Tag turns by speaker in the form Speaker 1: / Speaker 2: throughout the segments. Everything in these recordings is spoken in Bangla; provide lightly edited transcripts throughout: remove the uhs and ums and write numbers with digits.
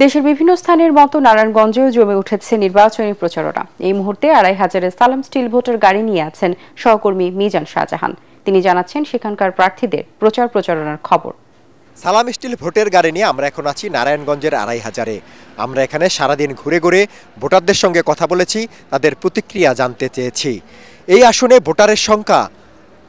Speaker 1: দেশের বিভিন্ন স্থানের মতো নারায়ণগঞ্জেও জমে উঠেছে নির্বাচনী প্রচারণা। এই মুহূর্তে ২৫০০ সালাম স্টিল ভোটার গাড়ি নিয়ে আছেন সহকর্মী মিজান শাহজাহান। তিনি জানাচ্ছেন সেখানকার প্রার্থীদের প্রচারণার খবর।
Speaker 2: সালাম স্টিল ভোটের গাড়ি নিয়ে আমরা এখন আছি নারায়ণগঞ্জের ২৫০০-এ। আমরা এখানে সারাদিন ঘুরে ঘুরে ভোটারদের সঙ্গে কথা বলেছি, তাদের প্রতিক্রিয়া জানতে চেয়েছি। এই আসনে ভোটারের সংখ্যা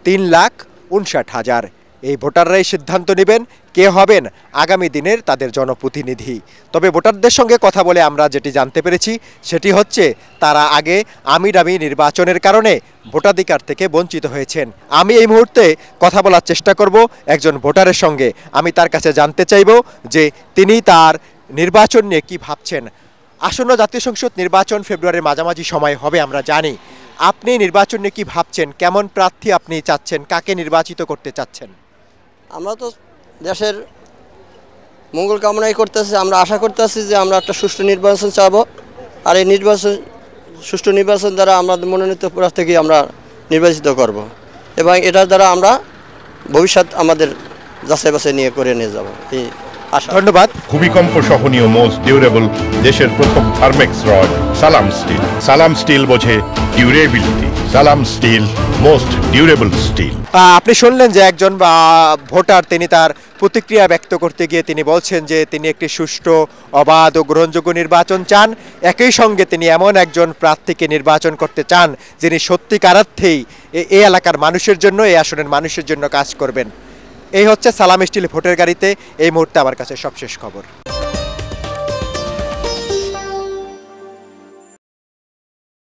Speaker 2: ৩,৫৯,০০০। এই ভোটাররাই সিদ্ধান্ত নেবেন কে হবেন আগামী দিনের তাদের জনপ্রতিনিধি। তবে ভোটারদের সঙ্গে কথা বলে আমরা যেটি জানতে পেরেছি সেটি হচ্ছে তারা আগে আমিরামি নির্বাচনের কারণে ভোটাধিকার থেকে বঞ্চিত হয়েছেন। আমি এই মুহূর্তে কথা বলার চেষ্টা করব একজন ভোটারের সঙ্গে। আমি তার কাছে জানতে চাইব যে তিনি তার নির্বাচন নিয়ে কী ভাবছেন। আসন্ন জাতীয় সংসদ নির্বাচন ফেব্রুয়ারির মাঝামাঝি সময় হবে আমরা জানি। আপনি নির্বাচন নিয়ে কী ভাবছেন? কেমন প্রার্থী আপনি চাচ্ছেন? কাকে নির্বাচিত করতে চাচ্ছেন?
Speaker 3: আমরা তো দেশের মঙ্গল কামনাই করতেছি। আমরা আশা করতেছি যে আমরা একটা সুষ্ঠু নির্বাচন চাবো, আর এই সুষ্ঠু নির্বাচন দ্বারা আমাদের মনোনীত প্রার্থীকে আমরা নির্বাচিত করব এবং এটার দ্বারা আমরা ভবিষ্যৎ আমাদের যাচাই বাছাই করে নিয়ে যাব এই আশা।
Speaker 2: ধন্যবাদ।
Speaker 4: ভূমিকম্প সহনীয় মোস্ট ডিউরেবল দেশের প্রথম থার্মেক্স রড সালাম স্টিল। সালাম স্টিল বোঝে ডিউরেবিলিটি। সালাম স্টিল মোস্ট ডিউরেবল স্টিল।
Speaker 2: আপনি শুনলেন যে একজন ভোটার তিনি তার প্রতিক্রিয়া ব্যক্ত করতে গিয়ে তিনি বলছেন যে তিনি একটি সুষ্ঠু, অবাধ ও গ্রহণযোগ্য নির্বাচন চান। একই সঙ্গে তিনি এমন একজন প্রার্থীকে নির্বাচন করতে চান যিনি সত্যিকার অর্থেই এই এলাকার মানুষের জন্য, এই আসনের মানুষের জন্য কাজ করবেন। এই হচ্ছে সালাম স্টিল ভোটের গাড়িতে এই মুহূর্তে আমার কাছে সবশেষ খবর।